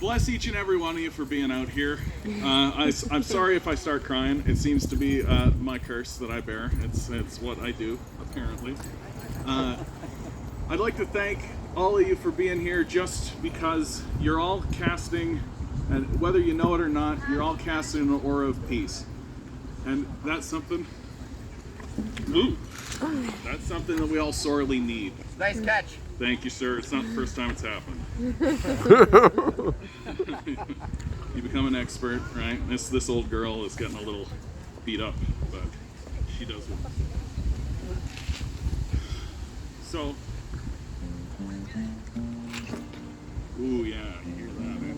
bless each and every one of you for being out here. I'm sorry if I start crying. It seems to be my curse that I bear. It's what I do, apparently. I'd like to thank all of you for being here just because you're all casting, and whether you know it or not, you're all casting an aura of peace. And that's something, that's something that we all sorely need. Nice catch. Thank you, sir. It's not the first time it's happened. You become an expert, right? This old girl is getting a little beat up, but she does it. So, ooh yeah, you hear that? Eh?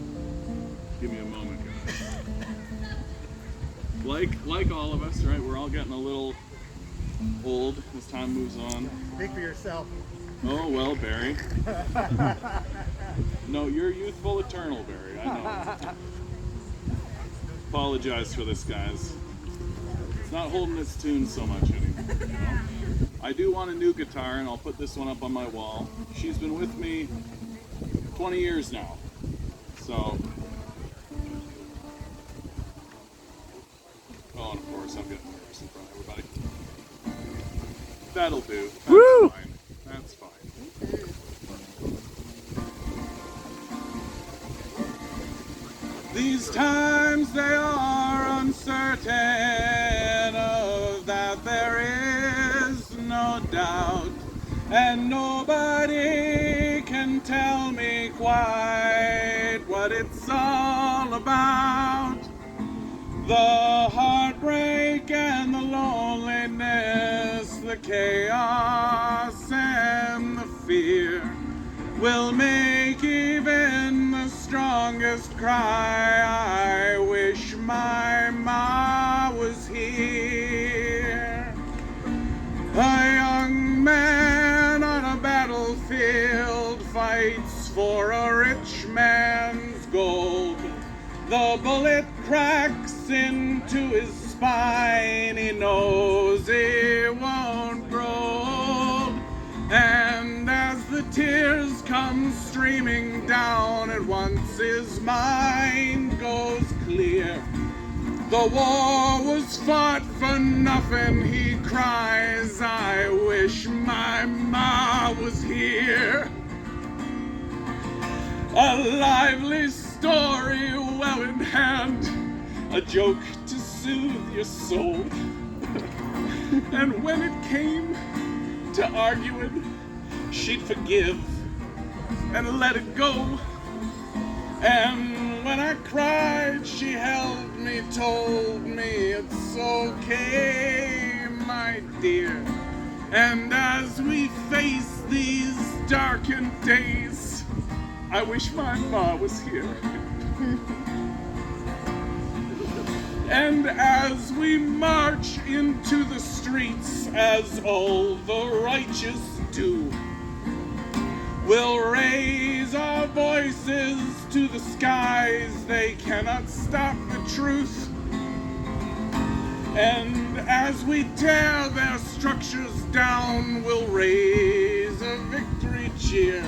Give me a moment, guys. Like all of us, right? We're all getting a little old as time moves on. Speak for yourself. Oh, well, Barry. No, you're youthful eternal, Barry. I know. Apologize for this, guys. It's not holding its tune so much anymore. You know? I do want a new guitar, and I'll put this one up on my wall. She's been with me 20 years now. So... oh, and of course, I'm getting nervous in front of everybody. That'll do. That's Woo! fine. That's fine. These times they are uncertain, of that there is no doubt, and nobody can tell me quite what it's all about. The heartbreak and the loneliness, the chaos and the fear will make even the strongest cry, I wish my ma was here. A young man on a battlefield fights for a rich man's gold. The bullet cracks into his spine, he knows he won't grow old. And as the tears come streaming down, at once his mind goes clear. The war was fought for nothing, he cries, I wish my ma was here. A lively story well in hand, a joke to soothe your soul. And when it came to arguing, she'd forgive and let it go. And when I cried, she held me, told me it's okay, my dear. And as we face these darkened days, I wish my ma was here. And as we march into the streets, as all the righteous do, we'll raise our voices to the skies, they cannot stop the truth. And as we tear their structures down, we'll raise a victory cheer.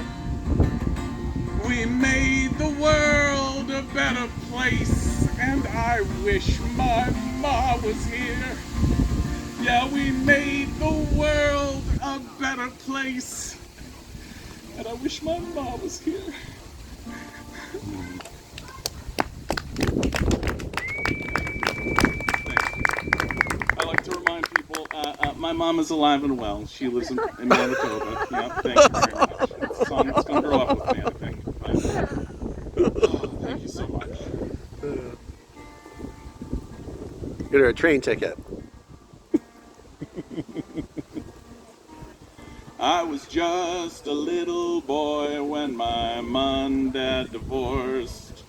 We made the world a better place, and I wish my ma was here. Yeah, we made the world a better place, and I wish my ma was here. I like to remind people, my mom is alive and well. She lives in Manitoba. Yeah, thank you very much. It's a song that's going to grow up with me, I think. Thank you so much. Get her a train ticket. I was just a little boy when my mom and dad divorced.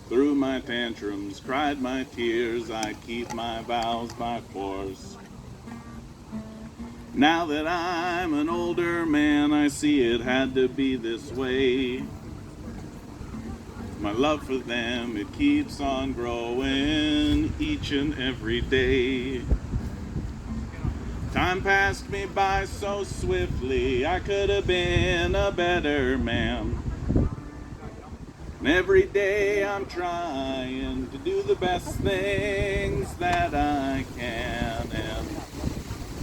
Through my tantrums, cried my tears, I keep my vows by force. Now that I'm an older man, I see it had to be this way. My love for them, it keeps on growing each and every day. Time passed me by so swiftly, I could have been a better man. And every day I'm trying to do the best things that I can. And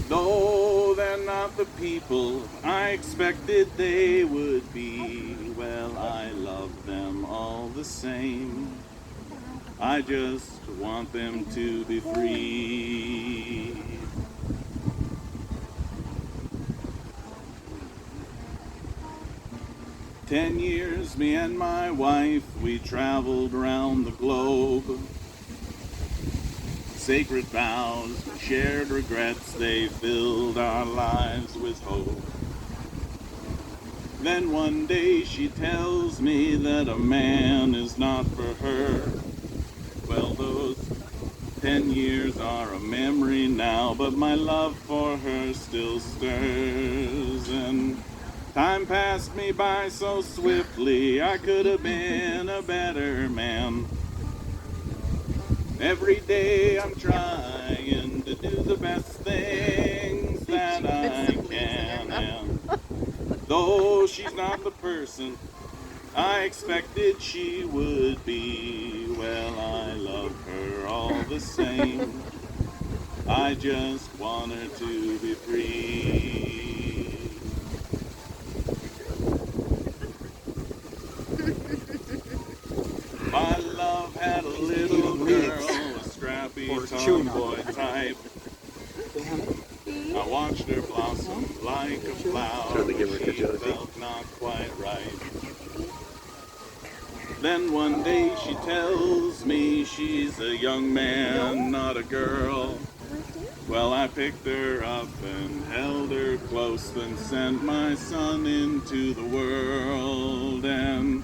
though they're not the people I expected they would be, well, I love them all the same. I just want them to be free. "10 years, me and my wife, we traveled round the globe. Sacred vows, shared regrets, they filled our lives with hope. Then one day she tells me that a man is not for her. Well, those 10 years are a memory now, but my love for her still stirs. And time passed me by so swiftly, I could have been a better man. Every day I'm trying to do the best things that I can. And though she's not the person I expected she would be, well, I love her all the same. I just want her to be free. My love had a little girl, a scrappy tomboy type. I watched her blossom like a flower. She felt not quite right. Then one day she tells me she's a young man, not a girl. Well, I picked her up and held her close, then sent my son into the world. And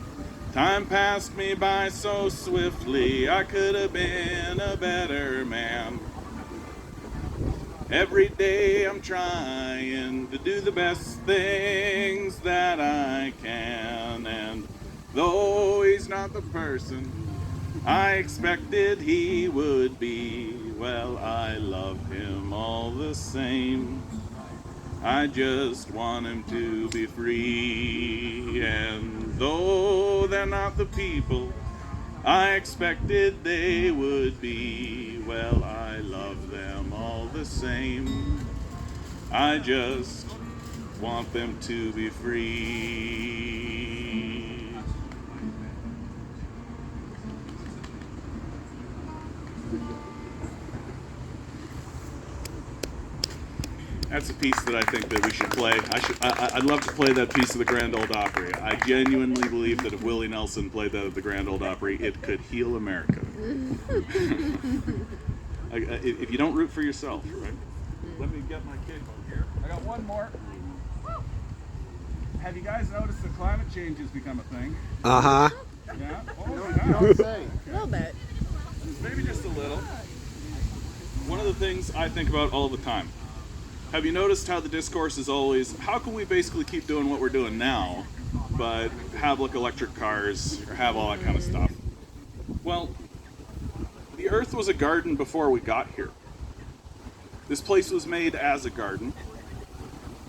time passed me by so swiftly, I could have been a better man. Every day I'm trying to do the best things that I can. And though he's not the person I expected he would be, well, I love him all the same. I just want him to be free. And though they're not the people I expected they would be, well, I love them all the same. I just want them to be free. That's a piece that I think that we should play. I'd love to play that piece of the Grand Ole Opry. I genuinely believe that if Willie Nelson played that at the Grand Ole Opry, it could heal America. If you don't root for yourself, right? Let me get my cape on here. I got one more. Have you guys noticed that climate change has become a thing? Uh-huh. Yeah? Oh, Don't say. A little bit. Maybe just a little. One of the things I think about all the time. Have you noticed how the discourse is always, how can we basically keep doing what we're doing now, but have like electric cars or have all that kind of stuff? Well, the Earth was a garden before we got here. This place was made as a garden.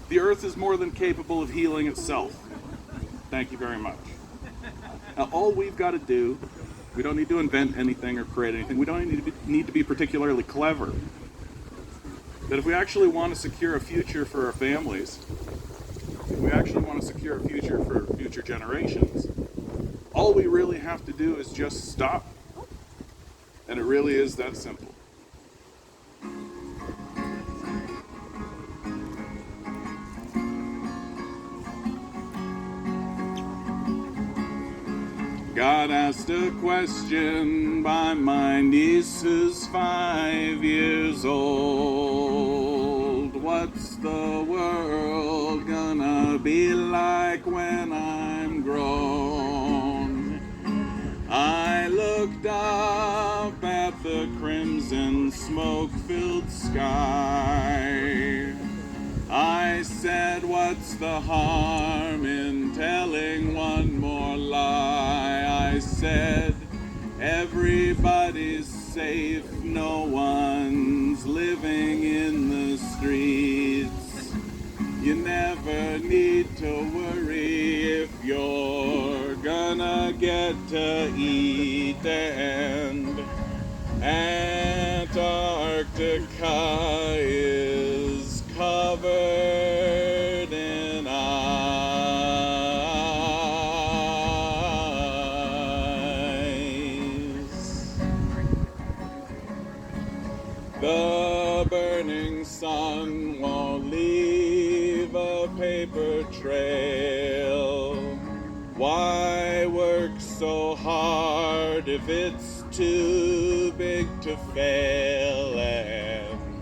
The Earth is more than capable of healing itself. Thank you very much. Now, all we've got to do, we don't need to invent anything or create anything. We don't need to be particularly clever. That if we actually want to secure a future for our families, if we actually want to secure a future for future generations, all we really have to do is just stop. And it really is that simple. God asked a question by my niece who's 5 years old. What's the world gonna be like when I'm grown? I looked up at the crimson smoke-filled sky. I said, what's the harm in telling one more lie? I said, everybody's safe, no one's living in the streets. You never need to worry if you're gonna gonna get to eat, and Antarctica is covered in ice. The burning sun won't leave a paper trail. Why work so hard if it's too big to fail? And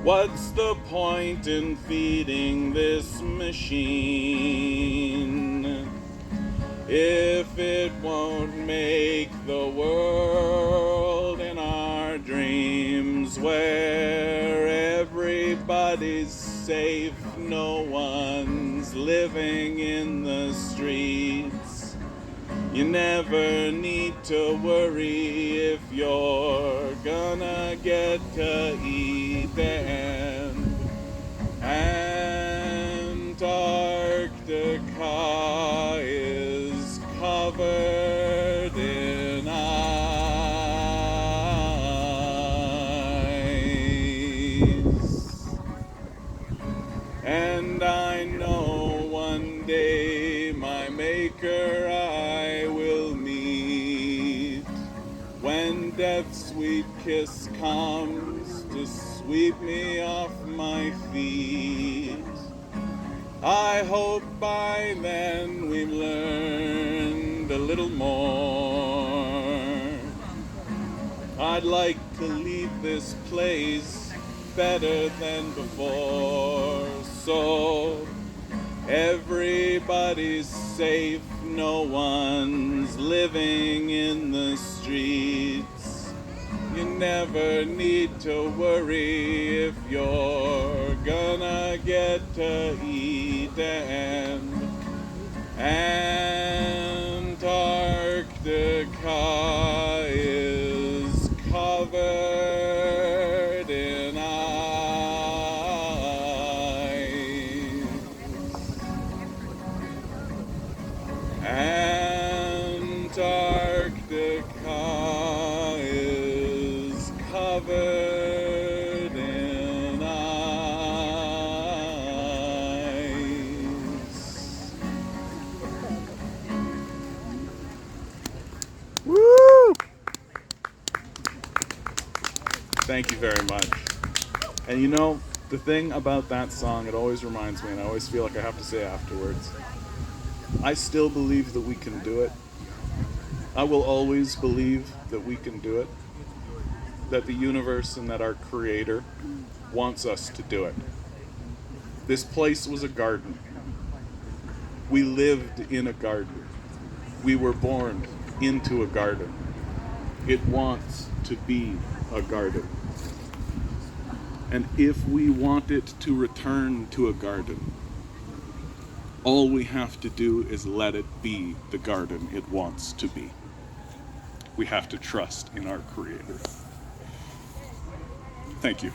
what's the point in feeding this machine if it won't make the world in our dreams where everybody's safe, no one's living in the streets? You never need to worry if you're gonna get to eat, and Antarctica is covered in ice. And I know one day my maker I will meet, when death's sweet kiss comes to sweep me off my feet. I hope by then we've learned a little more. I'd like to leave this place better than before, so everybody's safe, no one's living in the streets. You never need to worry if you're gonna get to eat, and Antarctica is covered in ice. Antarctica is covered in ice. Woo! Thank you very much. And you know, the thing about that song, it always reminds me, and I always feel like I have to say afterwards, I still believe that we can do it. I will always believe that we can do it, that the universe and that our Creator wants us to do it. This place was a garden. We lived in a garden. We were born into a garden. It wants to be a garden. And if we want it to return to a garden, all we have to do is let it be the garden it wants to be. We have to trust in our Creator. Thank you.